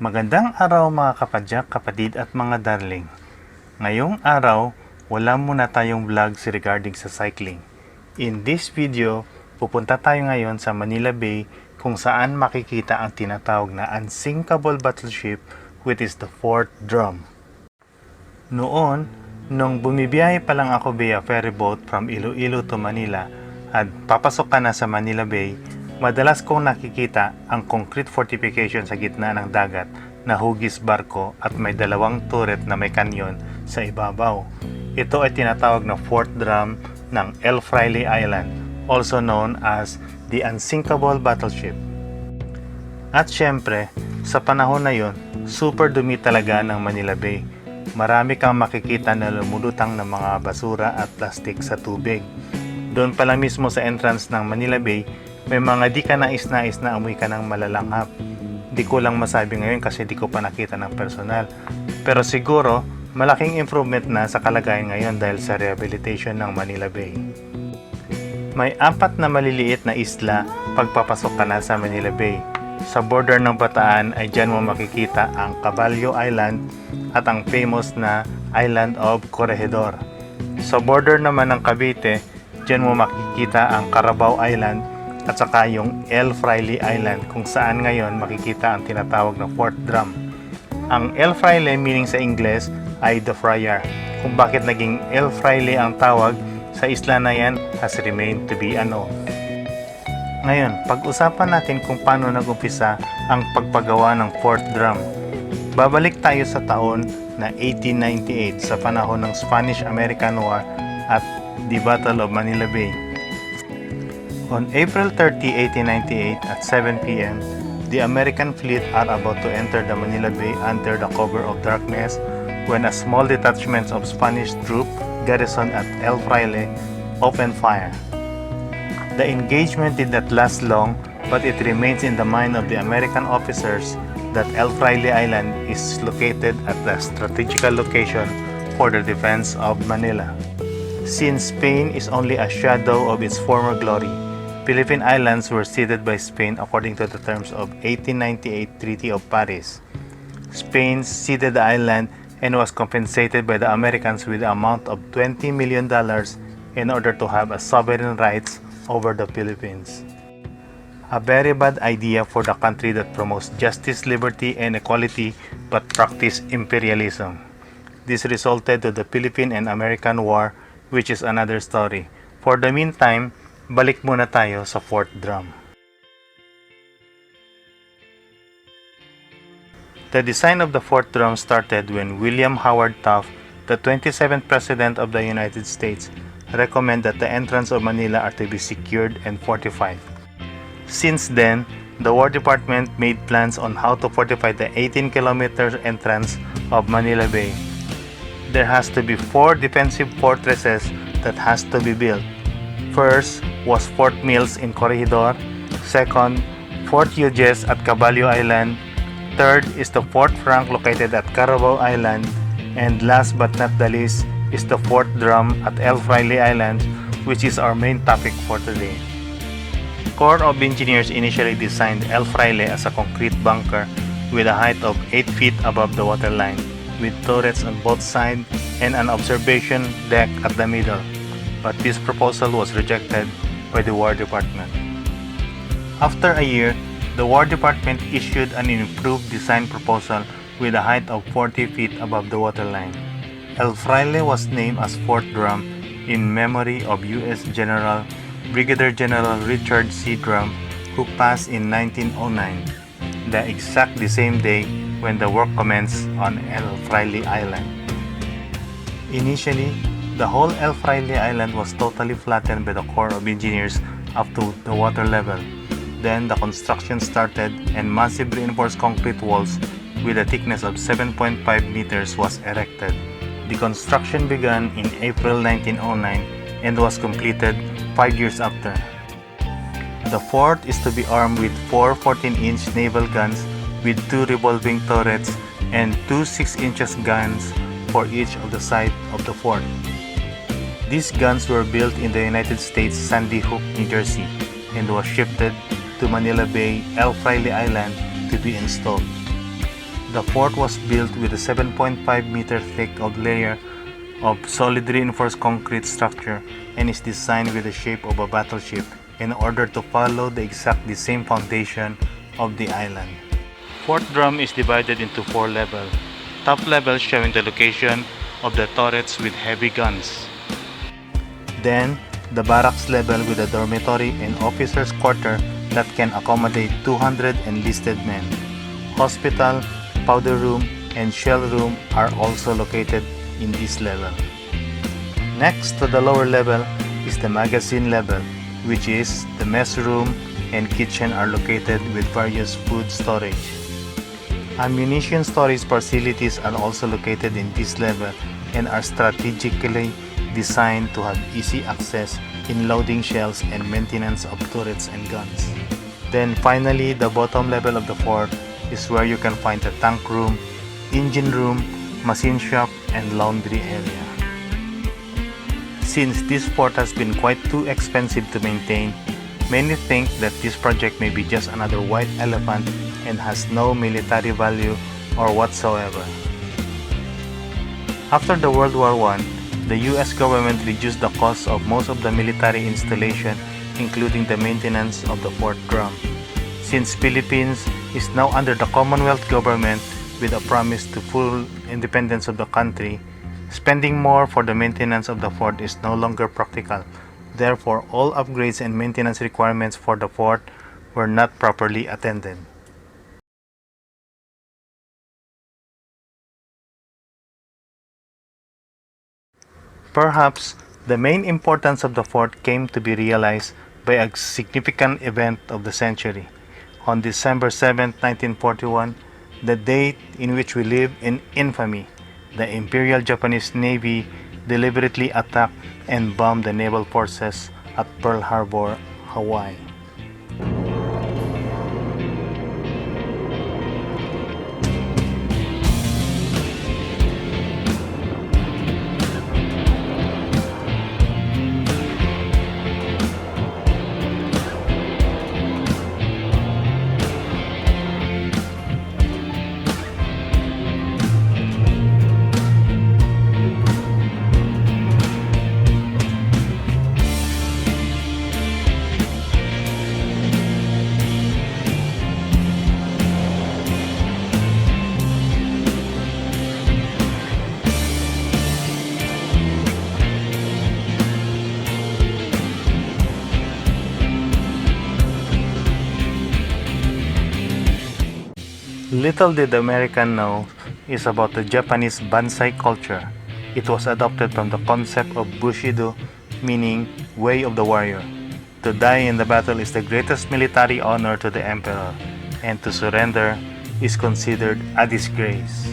Magandang araw mga kapadyak, kapatid at mga darling. Ngayong araw, wala muna tayong vlogs regarding sa cycling. In this video, pupunta tayo ngayon sa Manila Bay kung saan makikita ang tinatawag na UnSinkable Battleship, which is the fourth drum. Noon, nung bumibiyahe pa lang ako via ferry boat from Iloilo to Manila at papasok ka na sa Manila Bay, madalas kong nakikita ang concrete fortification sa gitna ng dagat na hugis barko at may dalawang turret na may kanyon sa ibabaw. Ito ay tinatawag na fourth drum ng Fraile Island, also known as the UnSinkable Battleship. At syempre, sa panahon na yon, super dumi talaga ng Manila Bay. Marami kang makikita na lumulutang ng mga basura at plastik sa tubig. Doon pa lang mismo sa entrance ng Manila Bay, may mga di ka nais-nais na amoy ka ng malalanghap. Di ko lang masabi ngayon kasi di ko pa nakita ng personal. Pero siguro, malaking improvement na sa kalagayan ngayon dahil sa rehabilitation ng Manila Bay. May 4 na maliliit na isla pagpapasok ka na sa Manila Bay. Sa border ng Bataan ay dyan mo makikita ang Caballo Island at ang famous na Island of Corregidor. Sa border naman ng Cavite, dyan mo makikita ang Carabao Island at saka yung Fraile Island kung saan ngayon makikita ang tinatawag na fourth drum. Ang Fraile meaning sa Ingles ay the friar. Kung bakit naging Fraile ang tawag sa isla na yan has remained to be unknown. Ngayon, pag-usapan natin kung paano nag-umpisa ang pagpagawa ng fourth drum. Babalik tayo sa taon na 1898 sa panahon ng Spanish-American War at the Battle of Manila Bay. On April 30, 1898 at 7 p.m., the American fleet are about to enter the Manila Bay under the cover of darkness when a small detachment of Spanish troops garrisoned at Fraile opened fire. The engagement did not last long, but it remains in the mind of the American officers that Fraile Island is located at a strategical location for the defense of Manila. Since Spain is only a shadow of its former glory, Philippine Islands were ceded by Spain according to the terms of 1898 Treaty of Paris. Spain ceded the island and was compensated by the Americans with the amount of $20 million in order to have a sovereign rights over the Philippines. A very bad idea for the country that promotes justice, liberty, and equality but practice imperialism. This resulted to the Philippine and American War, which is another story. For the meantime, balik muna tayo sa fourth drum. The design of the fourth drum started when William Howard Taft, the 27th President of the United States, recommended that the entrance of Manila are to be secured and fortified. Since then, the War Department made plans on how to fortify the 18-kilometer entrance of Manila Bay. There has to be 4 defensive fortresses that has to be built. First was Fort Mills in Corregidor. Second, Fort Hughes at Caballo Island. Third is the Fort Frank located at Carabao Island. And last but not the least is the fourth drum at Fraile Island, which is our main topic for today. Corps of Engineers initially designed Fraile as a concrete bunker with a height of 8 feet above the waterline, with turrets on both sides and an observation deck at the middle. But this proposal was rejected by the War Department. After a year, the War Department issued an improved design proposal with a height of 40 feet above the waterline. Fraile was named as fourth drum in memory of U.S. Brigadier General Richard C. Drum, who passed in 1909, the same day when the work commenced on Fraile Island. Initially, the whole Fraile Island was totally flattened by the Corps of Engineers up to the water level. Then the construction started and massive reinforced concrete walls with a thickness of 7.5 meters was erected. The construction began in April 1909 and was completed 5 years after. The fort is to be armed with 4 14-inch naval guns with 2 revolving turrets and 2 6-inch guns for each of the sides of the fort. These guns were built in the United States Sandy Hook, New Jersey, and was shifted to Manila Bay, Fraile Island to be installed. The fort was built with a 7.5-meter thick layer of solid reinforced concrete structure and is designed with the shape of a battleship in order to follow the exactly same foundation of the island. Fort Drum is divided into 4 levels. Top level showing the location of the turrets with heavy guns. Then, the barracks level with a dormitory and officers' quarter that can accommodate 200 enlisted men. Hospital, powder room, and shell room are also located in this level. Next to the lower level is the magazine level, which is the mess room and kitchen are located with various food storage. Ammunition storage facilities are also located in this level and are strategically designed to have easy access in loading shells and maintenance of turrets and guns. Then finally, the bottom level of the fort is where you can find the tank room, engine room, machine shop, and laundry area. Since this fort has been quite too expensive to maintain, many think that this project may be just another white elephant and has no military value or whatsoever. After the World War I, the US government reduced the cost of most of the military installation, including the maintenance of the Fort Drum. Since Philippines is now under the Commonwealth government with a promise to full independence of the country, spending more for the maintenance of the fort is no longer practical. Therefore, all upgrades and maintenance requirements for the fort were not properly attended. Perhaps the main importance of the fort came to be realized by a significant event of the century. On December 7, 1941, the date in which we live in infamy, the Imperial Japanese Navy deliberately attacked and bombed the naval forces at Pearl Harbor, Hawaii. Little did the American know is about the Japanese Bansai culture. It was adopted from the concept of Bushido, meaning way of the warrior. To die in the battle is the greatest military honor to the emperor, and to surrender is considered a disgrace.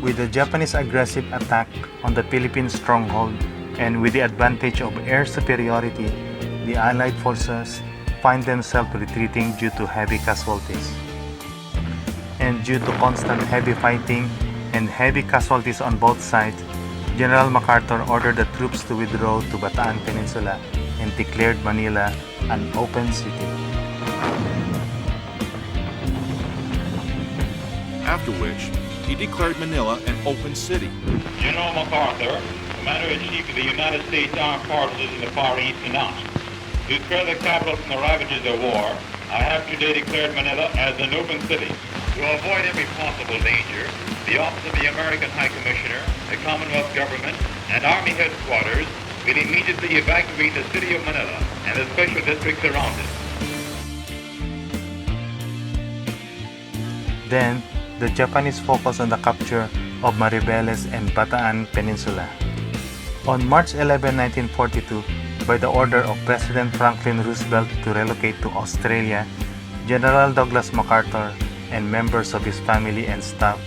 With the Japanese aggressive attack on the Philippine stronghold and with the advantage of air superiority, the Allied forces find themselves retreating due to heavy casualties. And due to constant heavy fighting and heavy casualties on both sides, General MacArthur ordered the troops to withdraw to Bataan Peninsula and declared Manila an open city. After which, he declared Manila an open city. General MacArthur, Commander-in-Chief of the United States Armed Forces in the Far East, announced, to clear the capital from the ravages of war, I have today declared Manila as an open city. To avoid every possible danger, the Office of the American High Commissioner, the Commonwealth Government, and Army Headquarters will immediately evacuate the city of Manila and the special districts around it. Then, the Japanese focused on the capture of Maribeles and Bataan Peninsula. On March 11, 1942, by the order of President Franklin Roosevelt to relocate to Australia, General Douglas MacArthur and members of his family and staff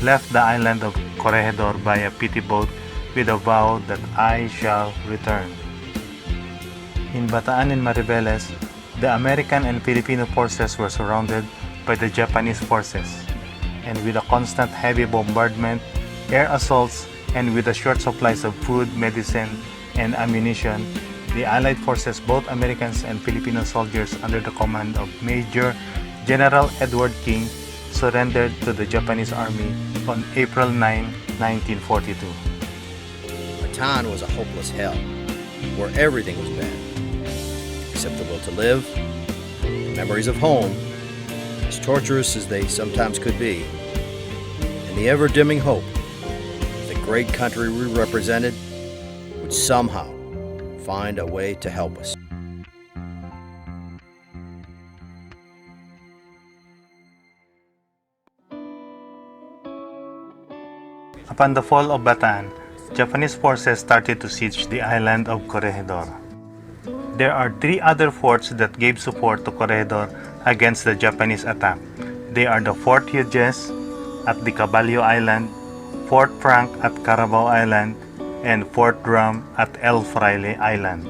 left the island of Corregidor by a petty boat with a vow that I shall return. In Bataan and Maribeles, the American and Filipino forces were surrounded by the Japanese forces. and with a constant heavy bombardment, air assaults, and with a short supplies of food, medicine, and ammunition, the Allied forces, both Americans and Filipino soldiers under the command of Major General Edward King, surrendered to the Japanese Army on April 9, 1942. Bataan was a hopeless hell, where everything was bad, except the will to live, the memories of home, as torturous as they sometimes could be, and the ever-dimming hope that the great country we represented would somehow find a way to help us. Upon the fall of Bataan, Japanese forces started to siege the island of Corregidor. There are three other forts that gave support to Corregidor against the Japanese attack. They are the Fort Hughes at the Caballo Island, Fort Frank at Carabao Island, and Fort Drum at El Fraile Island.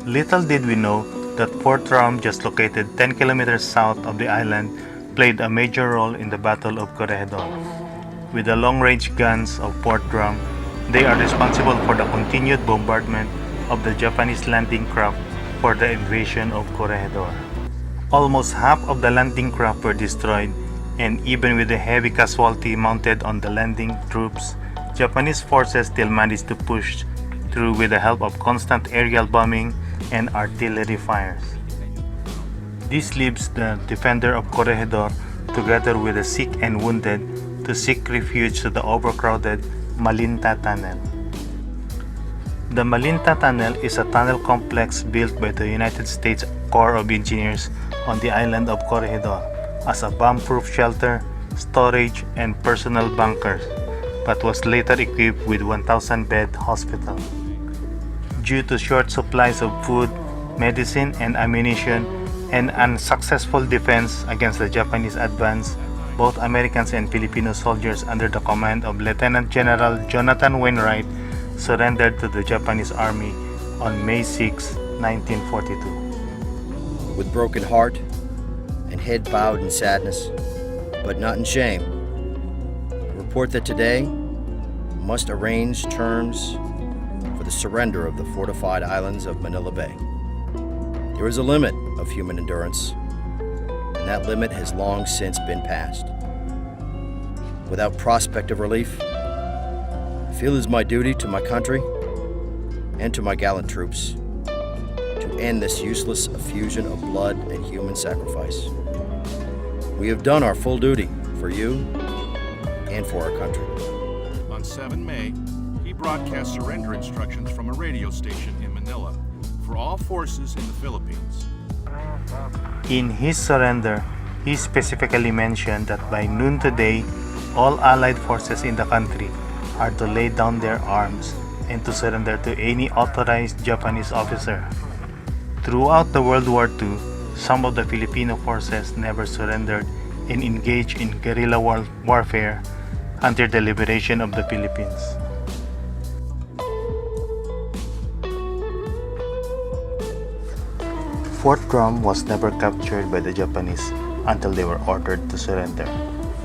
Little did we know that Fort Drum, just located 10 kilometers south of the island, played a major role in the Battle of Corregidor. With the long-range guns of Fort Drum, they are responsible for the continued bombardment of the Japanese landing craft for the invasion of Corregidor. Almost half of the landing craft were destroyed, and even with the heavy casualty mounted on the landing troops, Japanese forces still managed to push through with the help of constant aerial bombing and artillery fires. This leaves the defender of Corregidor, together with the sick and wounded, to seek refuge to the overcrowded Malinta Tunnel. The Malinta Tunnel is a tunnel complex built by the United States Corps of Engineers on the island of Corregidor as a bomb-proof shelter, storage, and personal bunkers, but was later equipped with 1,000-bed hospital. Due to short supplies of food, medicine, and ammunition, and unsuccessful defense against the Japanese advance, both Americans and Filipino soldiers under the command of Lieutenant General Jonathan Wainwright surrendered to the Japanese Army on May 6, 1942. With broken heart and head bowed in sadness, but not in shame, report that today must arrange terms for the surrender of the fortified islands of Manila Bay. There is a limit of human endurance, and that limit has long since been passed. Without prospect of relief, I feel it is my duty to my country and to my gallant troops to end this useless effusion of blood and human sacrifice. We have done our full duty for you and for our country. On 7 May, he broadcast surrender instructions from a radio station in Manila for all forces in the Philippines. In his surrender, he specifically mentioned that by noon today, all Allied forces in the country are to lay down their arms and to surrender to any authorized Japanese officer. Throughout the World War II, some of the Filipino forces never surrendered and engaged in guerrilla warfare until the liberation of the Philippines. Fort Drum was never captured by the Japanese until they were ordered to surrender.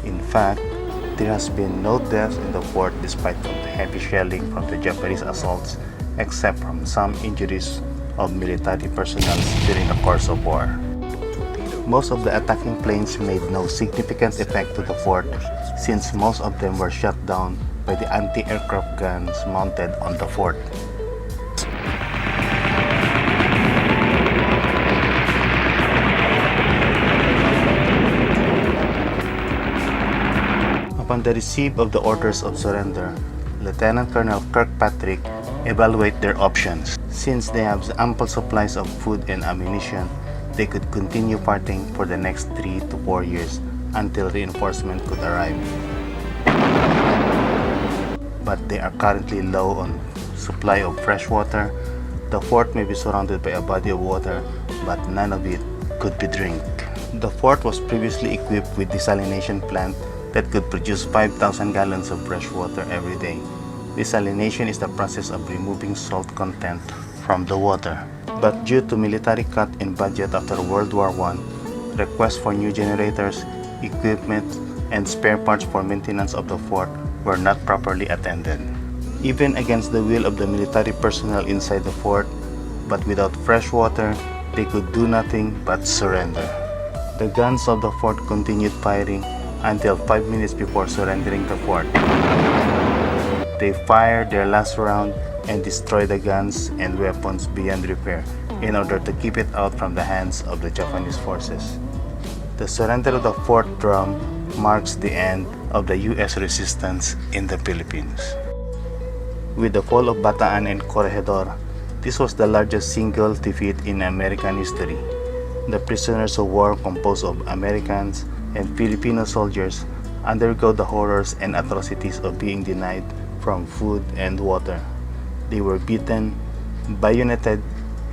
In fact, there has been no deaths in the fort despite of the heavy shelling from the Japanese assaults, except from some injuries of military personnel during the course of war. Most of the attacking planes made no significant effect to the fort, since most of them were shot down by the anti-aircraft guns mounted on the fort. Upon the receipt of the orders of surrender, Lieutenant Colonel Kirkpatrick evaluated their options. Since they have ample supplies of food and ammunition, they could continue fighting for the next 3 to 4 years until reinforcement could arrive. But they are currently low on supply of fresh water. The fort may be surrounded by a body of water, but none of it could be drink. The fort was previously equipped with desalination plant that could produce 5,000 gallons of fresh water every day. Desalination is the process of removing salt content from the water. But due to military cut in budget after World War I, requests for new generators, equipment, and spare parts for maintenance of the fort were not properly attended. Even against the will of the military personnel inside the fort, but without fresh water, they could do nothing but surrender. The guns of the fort continued firing until 5 minutes before surrendering the fort. They fired their last round and destroyed the guns and weapons beyond repair in order to keep it out from the hands of the Japanese forces. The surrender of the Fort Drum marks the end of the U.S. resistance in the Philippines. With the fall of Bataan and Corregidor, this was the largest single defeat in American history. The prisoners of war composed of Americans and Filipino soldiers undergo the horrors and atrocities of being denied from food and water. They were beaten, bayoneted,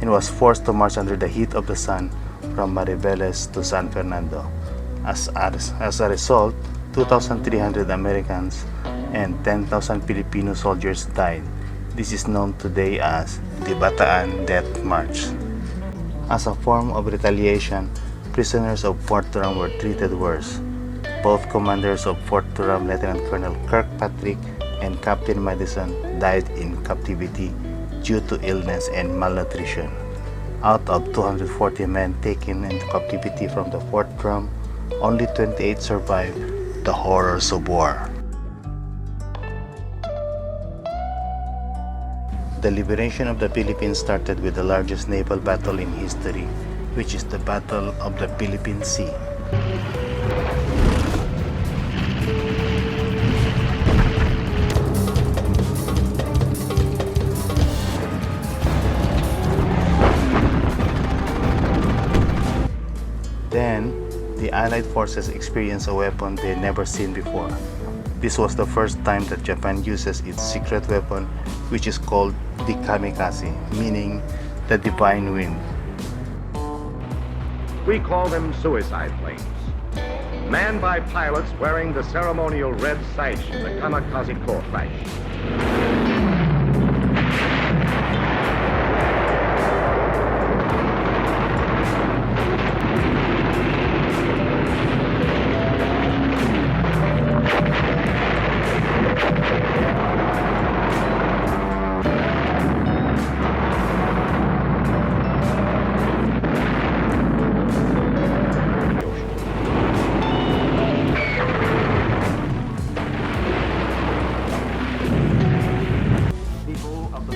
and was forced to march under the heat of the sun from Mariveles to San Fernando. As a result, 2,300 Americans and 10,000 Filipino soldiers died. This is known today as the Bataan Death March. As a form of retaliation, prisoners of Fort Drum were treated worse. Both commanders of Fort Drum, Lieutenant Colonel Kirkpatrick and Captain Madison, died in captivity due to illness and malnutrition. Out of 240 men taken into captivity from the Fort Drum, only 28 survived the horrors of war. The liberation of the Philippines started with the largest naval battle in history, which is the Battle of the Philippine Sea. Then, the Allied forces experienced a weapon they had never seen before. This was the first time that Japan uses its secret weapon, which is called the kamikaze, meaning the divine wind. We call them suicide planes, manned by pilots wearing the ceremonial red sash, the kamikaze corps flash.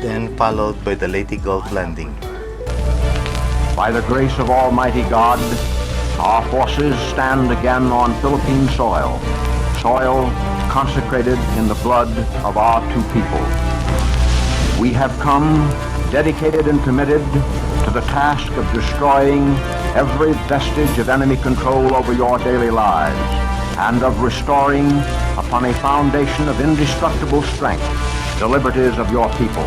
Then followed by the Leyte Gulf landing. By the grace of Almighty God, our forces stand again on Philippine soil, soil consecrated in the blood of our two peoples. We have come dedicated and committed to the task of destroying every vestige of enemy control over your daily lives and of restoring upon a foundation of indestructible strength the liberties of your people.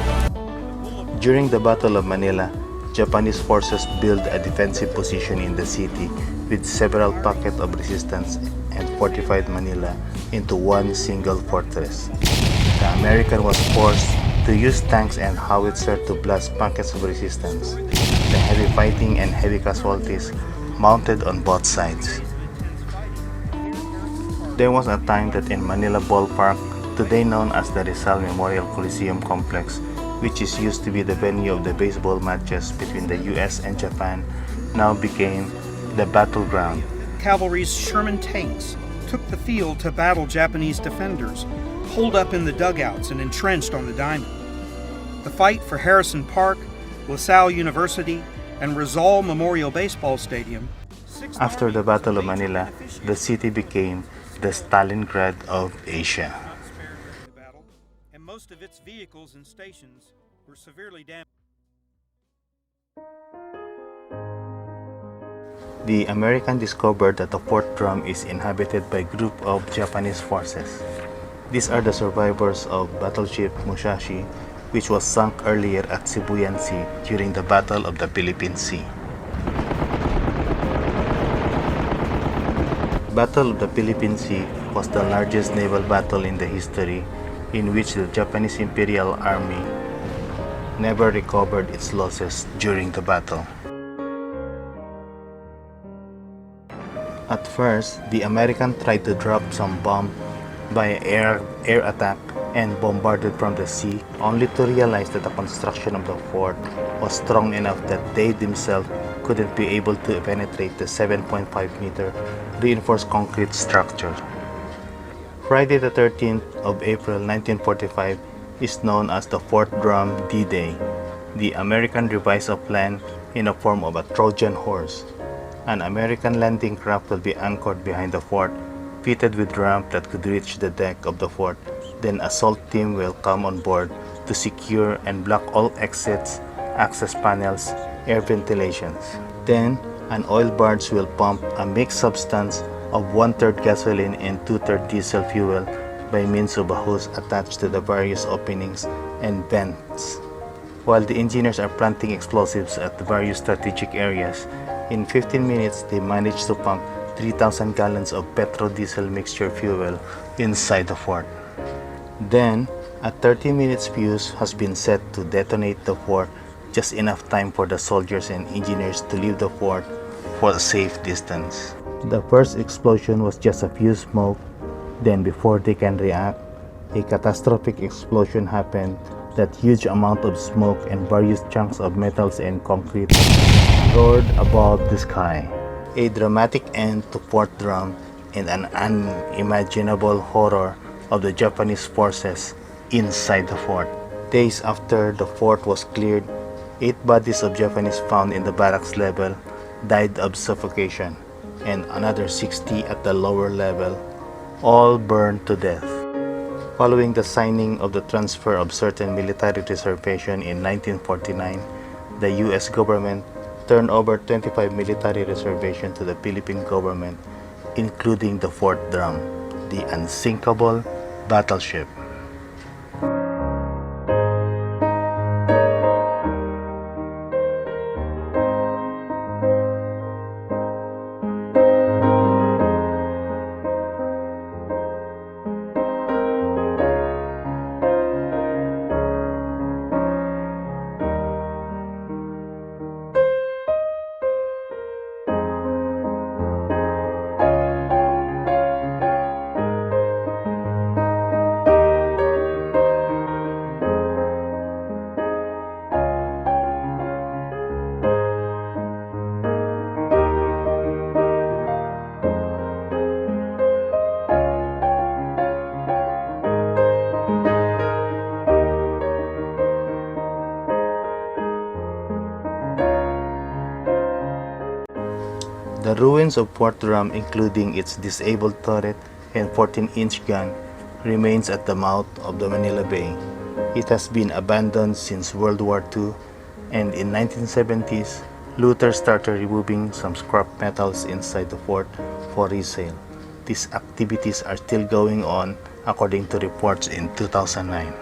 During the Battle of Manila, Japanese forces built a defensive position in the city with several pockets of resistance and fortified Manila into one single fortress. The American was forced to use tanks and howitzer to blast pockets of resistance. The heavy fighting and heavy casualties mounted on both sides. There was a time that in Manila Ballpark, today known as the Rizal Memorial Coliseum Complex, which is used to be the venue of the baseball matches between the US and Japan, now became the battleground. Cavalry's Sherman tanks took the field to battle Japanese defenders, holed up in the dugouts and entrenched on the diamond. The fight for Harrison Park, LaSalle University, and Rizal Memorial Baseball Stadium. After the Battle of Manila, the city became the Stalingrad of Asia. And most of its vehicles and stations were severely damaged. The American discovered that the Fort Drum is inhabited by a group of Japanese forces. These are the survivors of Battleship Musashi, which was sunk earlier at Sibuyan Sea during the Battle of the Philippine Sea. Battle of the Philippine Sea was the largest naval battle in the history, in which the Japanese Imperial Army never recovered its losses during the battle. At first, the American tried to drop some bomb by air attack and bombarded from the sea, only to realize that the construction of the fort was strong enough that they themselves couldn't be able to penetrate the 7.5-meter reinforced concrete structure. Friday the 13th of April 1945 is known as the Fort Drum D-Day. The American revised a plan in the form of a Trojan horse. An American landing craft will be anchored behind the fort, fitted with ramp that could reach the deck of the fort. Then assault team will come on board to secure and block all exits, access panels, air ventilations. Then, an oil barge will pump a mixed substance of 1/3 gasoline and 2/3 diesel fuel by means of a hose attached to the various openings and vents. While the engineers are planting explosives at the various strategic areas, in 15 minutes they manage to pump 3,000 gallons of petro-diesel mixture fuel inside the fort. Then, a 30-minute fuse has been set to detonate the fort, just enough time for the soldiers and engineers to leave the fort for a safe distance. The first explosion was just a few smoke, then before they can react, a catastrophic explosion happened. That huge amount of smoke and various chunks of metals and concrete roared above the sky. A dramatic end to Fort Drum and an unimaginable horror of the Japanese forces inside the fort. Days after the fort was cleared, 8 bodies of Japanese found in the barracks level died of suffocation, and another 60 at the lower level, all burned to death. Following the signing of the transfer of certain military reservation in 1949, the U.S. government turned over 25 military reservations to the Philippine government, including the Fort Drum, the UnSinkable battleship. The ruins of Fort Drum, including its disabled turret and 14-inch gun, remains at the mouth of the Manila Bay. It has been abandoned since World War II, and in 1970s, looters started removing some scrap metals inside the fort for resale. These activities are still going on, according to reports in 2009.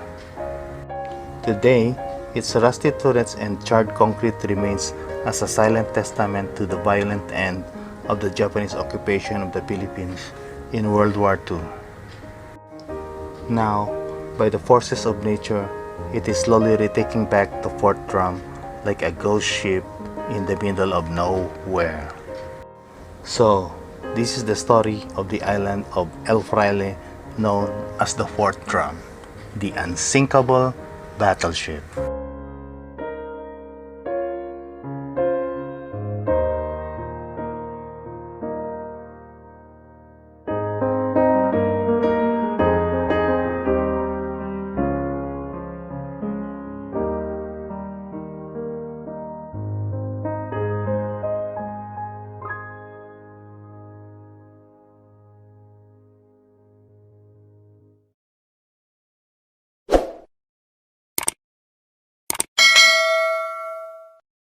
Today, its rusty turrets and charred concrete remains as a silent testament to the violent end of the Japanese occupation of the Philippines in World War II. Now, by the forces of nature, it is slowly retaking back the Fort Drum like a ghost ship in the middle of nowhere. So, this is the story of the island of El Fraile, known as the Fort Drum, the UnSinkable battleship.